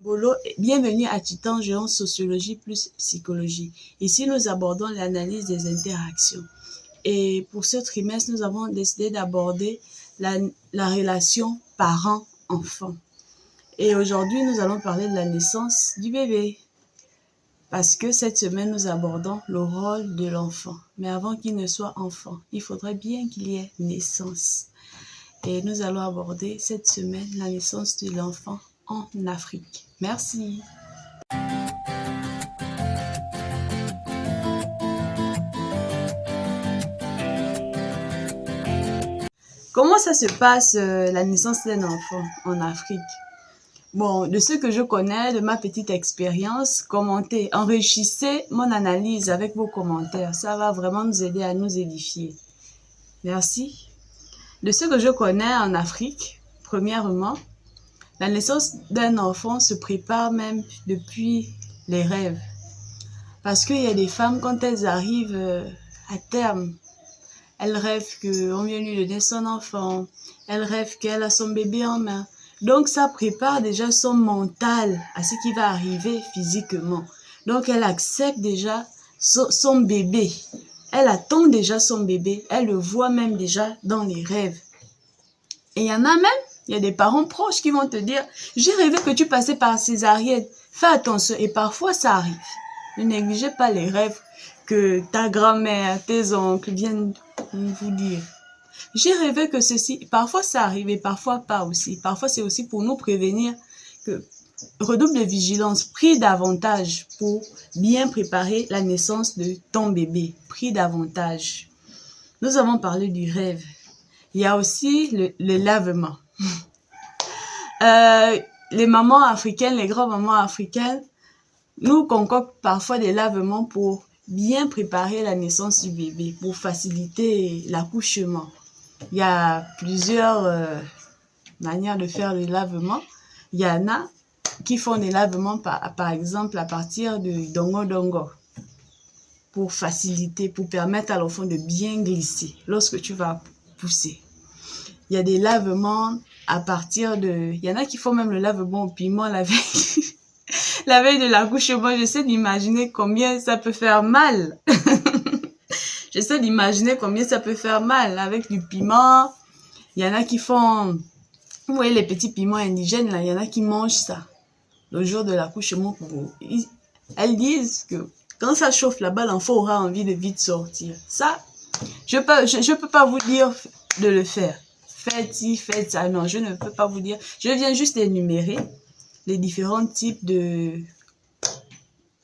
Bolo, bienvenue à Titan Géant Sociologie plus Psychologie. Ici, nous abordons l'analyse des interactions. Et pour ce trimestre, nous avons décidé d'aborder la relation parent-enfant. Et aujourd'hui, nous allons parler de la naissance du bébé. Parce que cette semaine, nous abordons le rôle de l'enfant. Mais avant qu'il ne soit enfant, il faudrait bien qu'il y ait naissance. Et nous allons aborder cette semaine la naissance de l'enfant en Afrique. Merci. Comment ça se passe la naissance d'un enfant en Afrique? Bon, de ce que je connais, de ma petite expérience, commentez, enrichissez mon analyse avec vos commentaires. Ça va vraiment nous aider à nous édifier. Merci. De ce que je connais en Afrique, premièrement, la naissance d'un enfant se prépare même depuis les rêves. Parce qu'il y a des femmes, quand elles arrivent à terme, elles rêvent qu'on vient lui donner son enfant, elles rêvent qu'elle a son bébé en main. Donc ça prépare déjà son mental à ce qui va arriver physiquement. Donc elle accepte déjà son bébé. Elle attend déjà son bébé, elle le voit même déjà dans les rêves. Et il y en a même, il y a des parents proches qui vont te dire « J'ai rêvé que tu passais par césarienne, fais attention ». Et parfois ça arrive. Ne négligez pas les rêves que ta grand-mère, tes oncles viennent vous dire. J'ai rêvé que ceci, parfois ça arrive et parfois pas aussi. Parfois c'est aussi pour nous prévenir que redouble de vigilance, prie davantage pour bien préparer la naissance de ton bébé. Prie davantage. Nous avons parlé du rêve. Il y a aussi le lavement. Les mamans africaines, les grands-mamans africaines, nous concoctent parfois des lavements pour bien préparer la naissance du bébé, pour faciliter l'accouchement. Il y a plusieurs manières de faire le lavement. Il y en a qui font des lavements, par exemple, à partir de dongo-dongo, pour faciliter, pour permettre à l'enfant de bien glisser lorsque tu vas pousser. Il y a des lavements à partir de... Il y en a qui font même le lavement au piment la veille, la veille de l'accouchement. J'essaie d'imaginer combien ça peut faire mal. J'essaie d'imaginer combien ça peut faire mal avec du piment. Il y en a qui font... Vous voyez les petits piments indigènes, là, il y en a qui mangent ça le jour de l'accouchement. Elles disent que quand ça chauffe là-bas, l'enfant aura envie de vite sortir. Ça, je peux pas vous dire de le faire. Faites ci, faites ça. Non, je ne peux pas vous dire. Je viens juste d'énumérer les différents types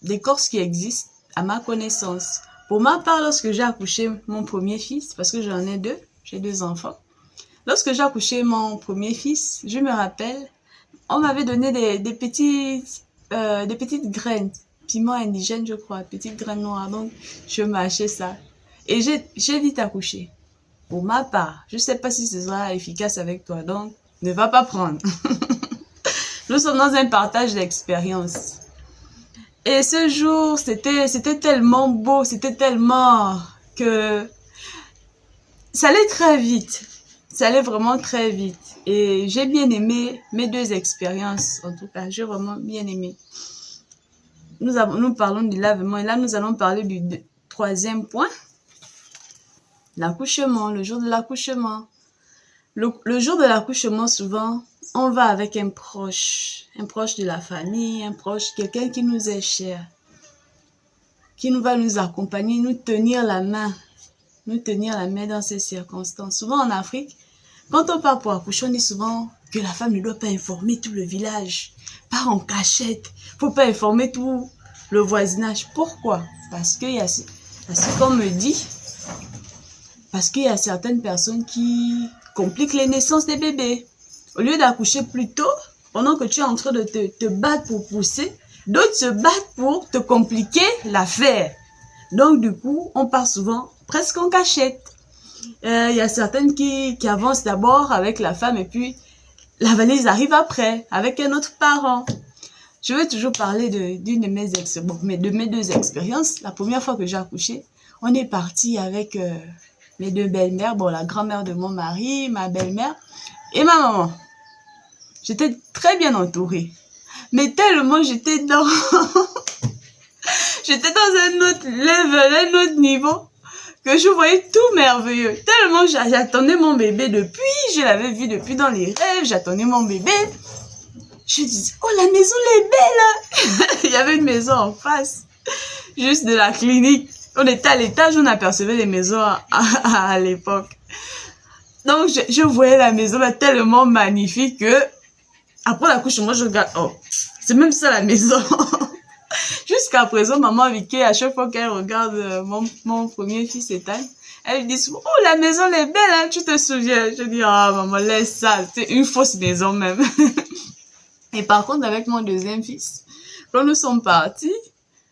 d'écorces qui existent à ma connaissance. Pour ma part, lorsque j'ai accouché mon premier fils, parce que j'en ai deux, j'ai deux enfants. Lorsque j'ai accouché mon premier fils, je me rappelle, on m'avait donné des petites graines, piment indigène, je crois, petites graines noires. Donc, je mâchais ça. Et j'ai vite accouché. Pour ma part, je ne sais pas si ce sera efficace avec toi, donc ne va pas prendre. Nous sommes dans un partage d'expérience. Et ce jour, c'était tellement beau, c'était tellement que ça allait très vite. Ça allait vraiment très vite. Et j'ai bien aimé mes deux expériences, en tout cas, j'ai vraiment bien aimé. Nous parlons du lavement et là, nous allons parler du troisième point. L'accouchement, le jour de l'accouchement. Le jour de l'accouchement, souvent, on va avec un proche de la famille, un proche, quelqu'un qui nous est cher, qui va nous accompagner, nous tenir la main dans ces circonstances. Souvent en Afrique, quand on part pour accoucher, on dit souvent que la femme ne doit pas informer tout le village, part en cachette, faut pas informer tout le voisinage. Pourquoi? Parce qu'il y a ce qu'on me dit, parce qu'il y a certaines personnes qui compliquent les naissances des bébés. Au lieu d'accoucher plus tôt, pendant que tu es en train de te battre pour pousser, d'autres se battent pour te compliquer l'affaire. Donc du coup, on part souvent presque en cachette. Il y a certaines qui avancent d'abord avec la femme et puis la valise arrive après, avec un autre parent. Je vais toujours parler de mes deux expériences. La première fois que j'ai accouché, on est parti avec mes deux belles-mères, bon, la grand-mère de mon mari, ma belle-mère et ma maman. J'étais très bien entourée. Mais tellement j'étais dans... j'étais dans un autre level, un autre niveau, que je voyais tout merveilleux. Tellement j'attendais mon bébé depuis, je l'avais vu depuis dans les rêves, j'attendais mon bébé. Je disais, oh, la maison elle est belle. Il y avait une maison en face, juste de la clinique. On était à l'étage, on apercevait les maisons à l'époque. Donc, je voyais la maison là tellement magnifique que, après l'accouchement, je regarde, oh, c'est même ça la maison. Jusqu'à présent, maman Vicky, à chaque fois qu'elle regarde mon premier fils Ethan, elle dit, oh, la maison elle est belle, hein, tu te souviens? Je dis, ah, maman, laisse ça, c'est une fausse maison même. Et par contre, avec mon deuxième fils, quand nous sommes partis,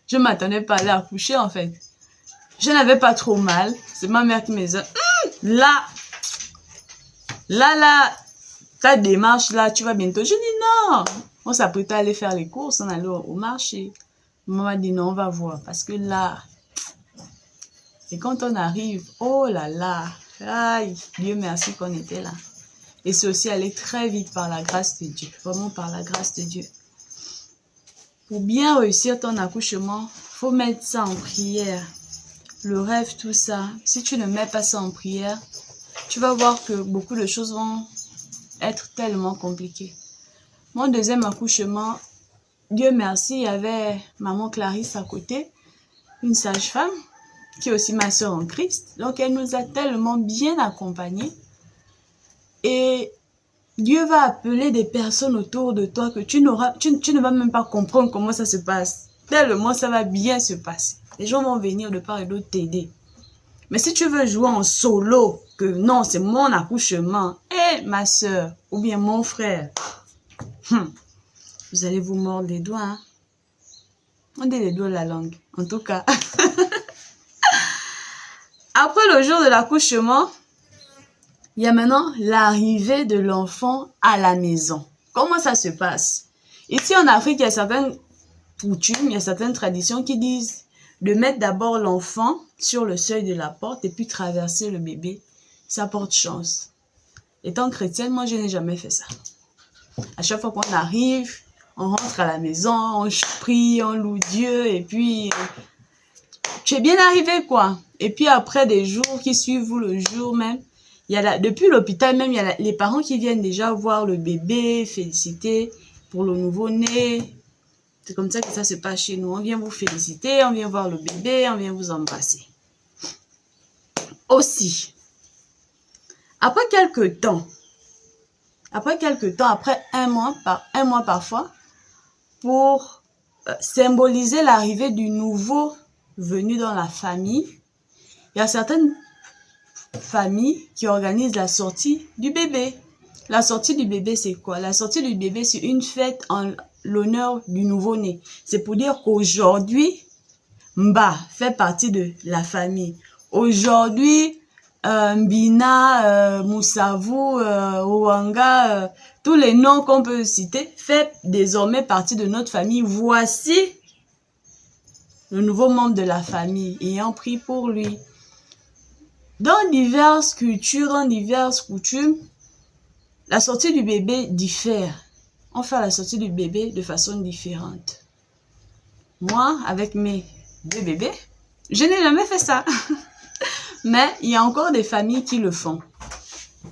je m'attendais pas à aller accoucher, en fait. Je n'avais pas trop mal. C'est ma mère qui me disait, là, ta démarche, là, tu vas bientôt. Je dis non. On s'apprêtait à aller faire les courses, on allait au marché. Maman m'a dit non, on va voir. Parce que là, et quand on arrive, oh là là, aïe, Dieu merci qu'on était là. Et c'est aussi allé très vite par la grâce de Dieu. Vraiment par la grâce de Dieu. Pour bien réussir ton accouchement, faut mettre ça en prière. Le rêve, tout ça. Si tu ne mets pas ça en prière, tu vas voir que beaucoup de choses vont être tellement compliquées. Mon deuxième accouchement, Dieu merci, il y avait maman Clarisse à côté, une sage-femme, qui est aussi ma soeur en Christ. Donc, elle nous a tellement bien accompagnés. Et Dieu va appeler des personnes autour de toi que tu ne vas même pas comprendre comment ça se passe. Tellement ça va bien se passer. Les gens vont venir de part et d'autre t'aider. Mais si tu veux jouer en solo, que non, c'est mon accouchement, et ma soeur, ou bien mon frère, vous allez vous mordre les doigts. Hein? On dit les doigts de la langue, en tout cas. Après le jour de l'accouchement, il y a maintenant l'arrivée de l'enfant à la maison. Comment ça se passe? Ici en Afrique, il y a certaines coutumes, il y a certaines traditions qui disent de mettre d'abord l'enfant sur le seuil de la porte et puis traverser le bébé. Ça porte chance. Étant chrétienne, moi, je n'ai jamais fait ça. À chaque fois qu'on arrive, on rentre à la maison, on prie, on loue Dieu et puis tu es bien arrivé quoi. Et puis après des jours qui suivent ou le jour même, il y a depuis l'hôpital même, il y a les parents qui viennent déjà voir le bébé, féliciter pour le nouveau-né. C'est comme ça que ça se passe chez nous. On vient vous féliciter, on vient voir le bébé, on vient vous embrasser. Aussi, après quelques temps, après un mois parfois, pour symboliser l'arrivée du nouveau venu dans la famille, il y a certaines familles qui organisent la sortie du bébé. La sortie du bébé, c'est quoi? La sortie du bébé, c'est une fête en l'honneur du nouveau-né. C'est pour dire qu'aujourd'hui, Mba fait partie de la famille. Aujourd'hui, Mbina, Moussavu, Ouanga, tous les noms qu'on peut citer, fait désormais partie de notre famille. Voici le nouveau membre de la famille ayant pris pour lui. Dans diverses cultures, dans diverses coutumes, la sortie du bébé diffère. On fait la sortie du bébé de façon différente. Moi, avec mes deux bébés, je n'ai jamais fait ça. Mais il y a encore des familles qui le font.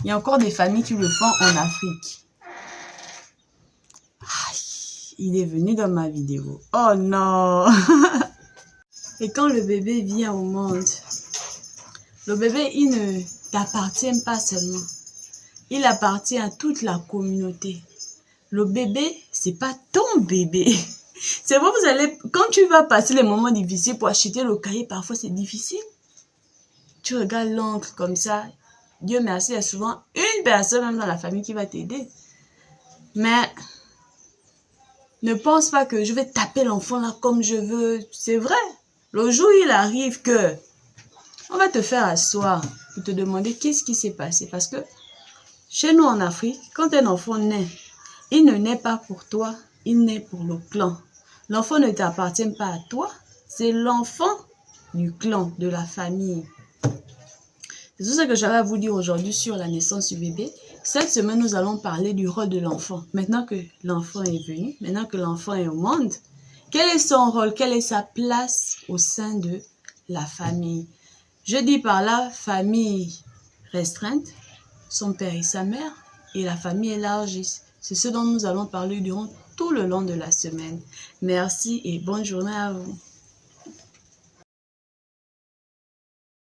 Il y a encore des familles qui le font en Afrique. Aïe, il est venu dans ma vidéo. Oh non! Et quand le bébé vient au monde, le bébé, il ne t'appartient pas seulement. Il appartient à toute la communauté. Le bébé, c'est pas ton bébé. C'est vrai, vous allez, quand tu vas passer les moments difficiles pour acheter le cahier, parfois c'est difficile. Tu regardes l'oncle comme ça. Dieu merci, il y a souvent une personne même dans la famille qui va t'aider. Mais ne pense pas que je vais taper l'enfant là comme je veux. C'est vrai. Le jour où il arrive que on va te faire asseoir pour te demander qu'est-ce qui s'est passé. Parce que chez nous en Afrique, quand un enfant naît, il ne naît pas pour toi, il naît pour le clan. L'enfant ne t'appartient pas à toi, c'est l'enfant du clan, de la famille. C'est tout ce que j'avais à vous dire aujourd'hui sur la naissance du bébé. Cette semaine, nous allons parler du rôle de l'enfant. Maintenant que l'enfant est venu, maintenant que l'enfant est au monde, quel est son rôle, quelle est sa place au sein de la famille? Je dis par là, famille restreinte, son père et sa mère, et la famille élargie. C'est ce dont nous allons parler durant tout le long de la semaine. Merci et bonne journée à vous.